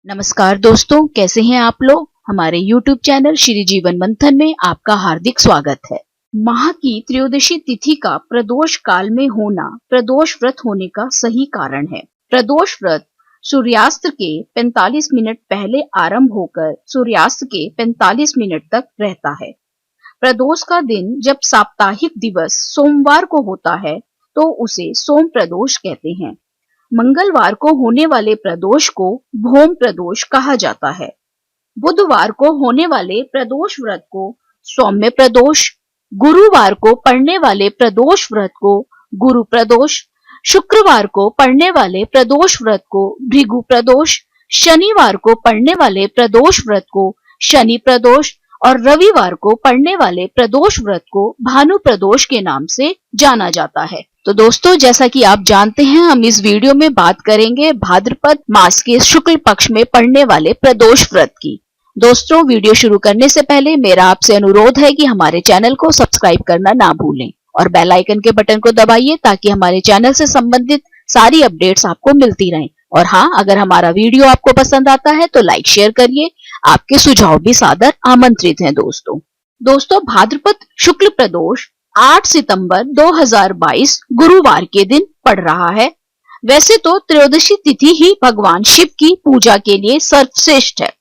नमस्कार दोस्तों, कैसे हैं आप लोग। हमारे YouTube चैनल श्री जीवन मंथन में आपका हार्दिक स्वागत है। माह की त्रयोदशी तिथि का प्रदोष काल में होना प्रदोष व्रत होने का सही कारण है। प्रदोष व्रत सूर्यास्त के 45 मिनट पहले आरंभ होकर सूर्यास्त के 45 मिनट तक रहता है। प्रदोष का दिन जब साप्ताहिक दिवस सोमवार को होता है तो उसे सोम प्रदोष कहते हैं। मंगलवार को होने वाले प्रदोष को भौम प्रदोष कहा जाता है। बुधवार को होने वाले प्रदोष व्रत को सौम्य प्रदोष, गुरुवार को पड़ने वाले प्रदोष व्रत को गुरु प्रदोष, शुक्रवार को पड़ने वाले प्रदोष व्रत को भृगु प्रदोष, शनिवार को पड़ने वाले प्रदोष व्रत को शनि प्रदोष और रविवार को पड़ने वाले प्रदोष व्रत को भानु प्रदोष के नाम से जाना जाता है। तो दोस्तों, जैसा कि आप जानते हैं, हम इस वीडियो में बात करेंगे भाद्रपद मास के शुक्ल पक्ष में पड़ने वाले प्रदोष व्रत की। दोस्तों, वीडियो शुरू करने से पहले मेरा आपसे अनुरोध है कि हमारे चैनल को सब्सक्राइब करना ना भूलें और बेल आइकन के बटन को दबाइए ताकि हमारे चैनल से संबंधित सारी अपडेट्स आपको मिलती रहें। और हाँ, अगर हमारा वीडियो आपको पसंद आता है तो लाइक शेयर करिए। आपके सुझाव भी सादर आमंत्रित हैं। दोस्तों, भाद्रपद शुक्ल प्रदोष 8 सितंबर 2022 गुरुवार के दिन पड़ रहा है। वैसे तो त्रयोदशी तिथि ही भगवान शिव की पूजा के लिए सर्वश्रेष्ठ है,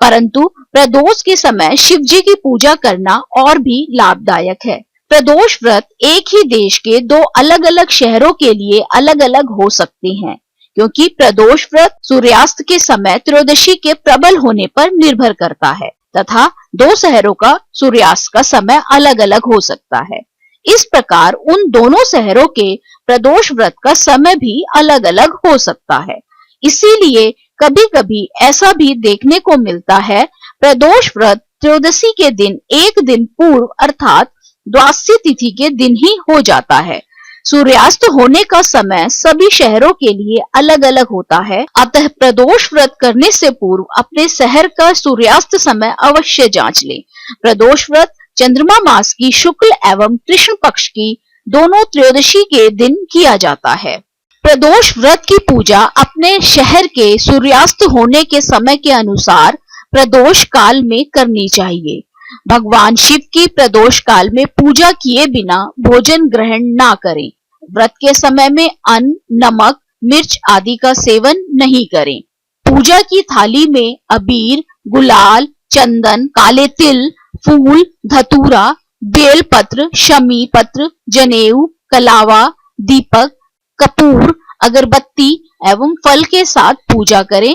परंतु प्रदोष के समय शिव जी की पूजा करना और भी लाभदायक है। प्रदोष व्रत एक ही देश के दो अलग अलग शहरों के लिए अलग अलग हो सकते हैं, क्योंकि प्रदोष व्रत सूर्यास्त के समय त्रयोदशी के प्रबल होने पर निर्भर करता है तथा दो शहरों का सूर्यास्त का समय अलग अलग हो सकता है। इस प्रकार उन दोनों शहरों के प्रदोष व्रत का समय भी अलग अलग हो सकता है। इसीलिए कभी कभी ऐसा भी देखने को मिलता है, प्रदोष व्रत त्रयोदशी के दिन एक दिन पूर्व अर्थात द्वादशी तिथि के दिन ही हो जाता है। सूर्यास्त होने का समय सभी शहरों के लिए अलग अलग होता है, अतः प्रदोष व्रत करने से पूर्व अपने शहर का सूर्यास्त समय अवश्य जांच लें। प्रदोष व्रत चंद्रमा मास की शुक्ल एवं कृष्ण पक्ष की दोनों त्रयोदशी के दिन किया जाता है। प्रदोष व्रत की पूजा अपने शहर के सूर्यास्त होने के समय के अनुसार प्रदोष काल में करनी चाहिए। भगवान शिव की प्रदोष काल में पूजा किए बिना भोजन ग्रहण ना करें। व्रत के समय में अन्न, नमक, मिर्च आदि का सेवन नहीं करें। पूजा की थाली में अबीर, गुलाल, चंदन, काले तिल, फूल, धतूरा, बेलपत्र, शमी पत्र, जनेऊ, कलावा, दीपक, कपूर, अगरबत्ती एवं फल के साथ पूजा करें।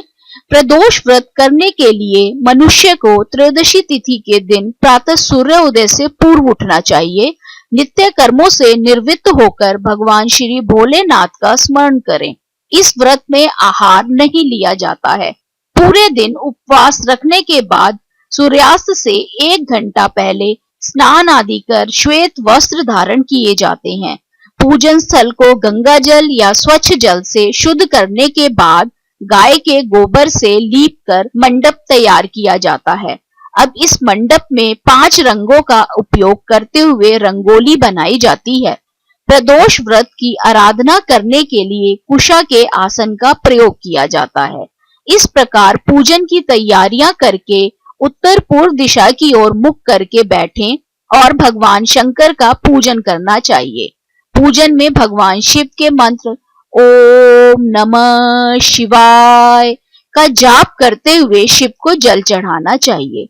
प्रदोष व्रत करने के लिए मनुष्य को त्रयोदशी तिथि के दिन प्रातः सूर्योदय से पूर्व उठना चाहिए। नित्य कर्मों से निवृत्त होकर भगवान श्री भोलेनाथ का स्मरण करें। इस व्रत में आहार नहीं लिया जाता है। पूरे दिन उपवास रखने के बाद सूर्यास्त से 1 घंटा पहले स्नान आदि कर श्वेत वस्त्र धारण किए जाते हैं। पूजन स्थल को गंगा जल या स्वच्छ जल से शुद्ध करने के बाद गाय के गोबर से लीप कर मंडप तैयार किया जाता है। अब इस मंडप में 5 रंगों का उपयोग करते हुए रंगोली बनाई जाती है। प्रदोष व्रत की आराधना करने के लिए कुशा के आसन का प्रयोग किया जाता है। इस प्रकार पूजन की तैयारियां करके उत्तर पूर्व दिशा की ओर मुख करके बैठें और भगवान शंकर का पूजन करना चाहिए। पूजन में भगवान शिव के मंत्र ओम नमः शिवाय का जाप करते हुए शिव को जल चढ़ाना चाहिए।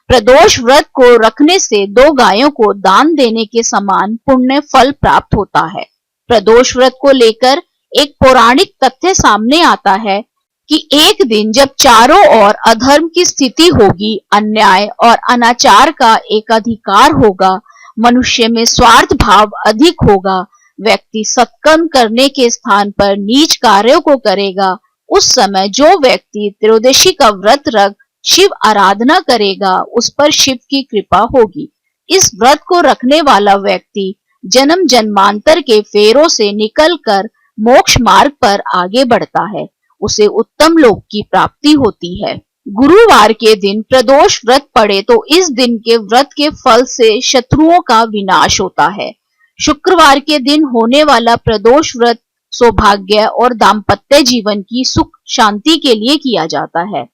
प्रदोष व्रत को रखने से 2 गायों को दान देने के समान पुण्य फल प्राप्त होता है। प्रदोष व्रत को लेकर एक पौराणिक तथ्य सामने आता है कि एक दिन जब चारों ओर अधर्म की स्थिति होगी, अन्याय और अनाचार का एकाधिकार होगा, मनुष्य में स्वार्थ भाव अधिक होगा, व्यक्ति सत्कर्म करने के स्थान पर नीच कार्यों को करेगा, उस समय जो व्यक्ति त्रयोदशी का व्रत रख शिव आराधना करेगा, उस पर शिव की कृपा होगी। इस व्रत को रखने वाला व्यक्ति जन्म जन्मांतर के फेरों से निकलकर मोक्ष मार्ग पर आगे बढ़ता है, उसे उत्तम लोक की प्राप्ति होती है। गुरुवार के दिन प्रदोष व्रत पड़े तो इस दिन के व्रत के फल से शत्रुओं का विनाश होता है। शुक्रवार के दिन होने वाला प्रदोष व्रत सौभाग्य और दाम्पत्य जीवन की सुख शांति के लिए किया जाता है।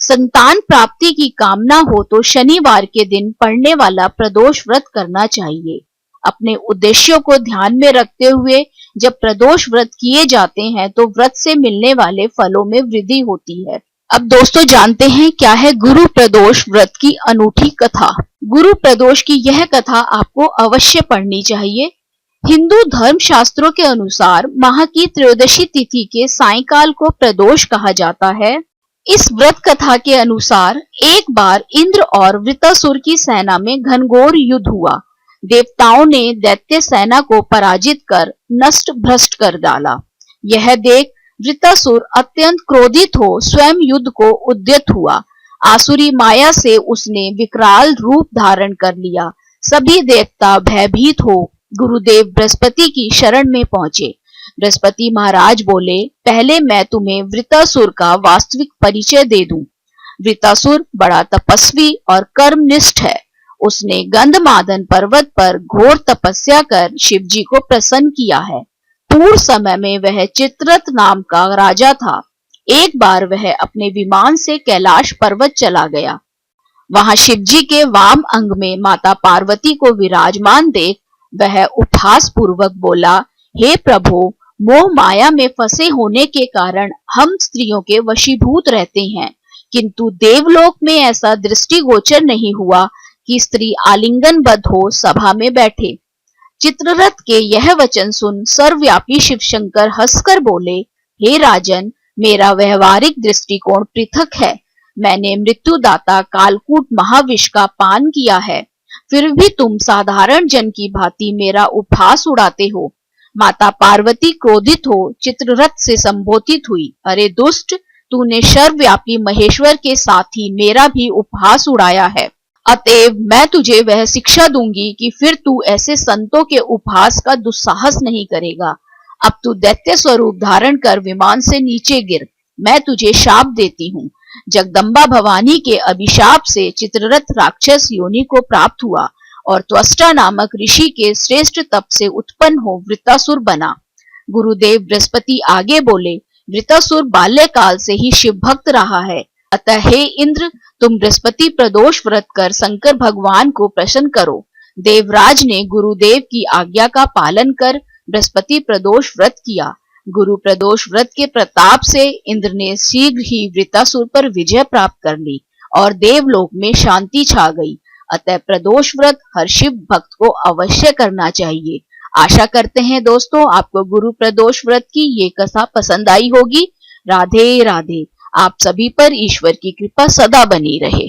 संतान प्राप्ति की कामना हो तो शनिवार के दिन पड़ने वाला प्रदोष व्रत करना चाहिए। अपने उद्देश्यों को ध्यान में रखते हुए जब प्रदोष व्रत किए जाते हैं तो व्रत से मिलने वाले फलों में वृद्धि होती है। अब दोस्तों जानते हैं क्या है गुरु प्रदोष व्रत की अनूठी कथा। गुरु प्रदोष की यह कथा आपको अवश्य पढ़नी चाहिए। हिंदू धर्म शास्त्रों के अनुसार माह की त्रयोदशी तिथि के सायंकाल को प्रदोष कहा जाता है। इस व्रत कथा के अनुसार एक बार इंद्र और वृत्रासुर की सेना में घनघोर युद्ध हुआ। देवताओं ने दैत्य सेना को पराजित कर नष्ट भ्रष्ट कर डाला। यह देख वृत्रासुर अत्यंत क्रोधित हो स्वयं युद्ध को उद्यत हुआ। आसुरी माया से उसने विकराल रूप धारण कर लिया। सभी देवता भयभीत हो गुरुदेव बृहस्पति की शरण में पहुंचे। बृहस्पति महाराज बोले, पहले मैं तुम्हें वृत्रासुर का वास्तविक परिचय दे दूं। वृत्रासुर बड़ा तपस्वी और कर्मनिष्ठ है। उसने गंधमादन पर्वत पर घोर तपस्या कर शिवजी को प्रसन्न किया है। पूर्व समय में वह चित्ररथ नाम का राजा था। एक बार वह अपने विमान से कैलाश पर्वत चला गया। वहां शिवजी के वाम अंग में माता पार्वती को विराजमान देख वह उपहास पूर्वक बोला, हे प्रभु, मोह माया में फंसे होने के कारण हम स्त्रियों के वशीभूत रहते हैं, किंतु देवलोक में ऐसा दृष्टिगोचर नहीं हुआ कि स्त्री आलिंगनबद्ध हो सभा में बैठे। चित्ररथ के यह वचन सुन सर्वव्यापी शिवशंकर हंसकर बोले, हे राजन, मेरा व्यवहारिक दृष्टिकोण पृथक है। मैंने मृत्युदाता कालकूट महाविष का पान किया है, फिर भी तुम साधारण जन की भांति मेरा उपहास उड़ाते हो। माता पार्वती क्रोधित हो चित्ररथ से संबोधित हुई, अरे दुष्ट, तूने सर्वव्यापी महेश्वर के साथ ही मेरा भी उपहास उड़ाया है। अतएव मैं तुझे वह शिक्षा दूंगी कि फिर तू ऐसे संतों के उपहास का दुस्साहस नहीं करेगा। अब तू दैत्य स्वरूप धारण कर विमान से नीचे गिर। मैं तुझे शाप देती हूँ। जगदम्बा भवानी के अभिशाप से चित्ररथ राक्षस योनि को प्राप्त हुआ और त्वष्टा नामक ऋषि के श्रेष्ठ तप से उत्पन्न हो वृत्रासुर बना। गुरुदेव बृहस्पति आगे बोले, वृत्रासुर बाल्यकाल से ही शिव भक्त रहा है। अतः हे इंद्र, तुम बृहस्पति प्रदोष व्रत कर शंकर भगवान को प्रसन्न करो। देवराज ने गुरुदेव की आज्ञा का पालन कर बृहस्पति प्रदोष व्रत किया। गुरु प्रदोष व्रत के प्रताप से इंद्र ने शीघ्र ही वृत्रासुर पर विजय प्राप्त कर ली और देवलोक में शांति छा गई। अतः प्रदोष व्रत हर शिव भक्त को अवश्य करना चाहिए। आशा करते हैं दोस्तों आपको गुरु प्रदोष व्रत की ये कथा पसंद आई होगी। राधे राधे। आप सभी पर ईश्वर की कृपा सदा बनी रहे।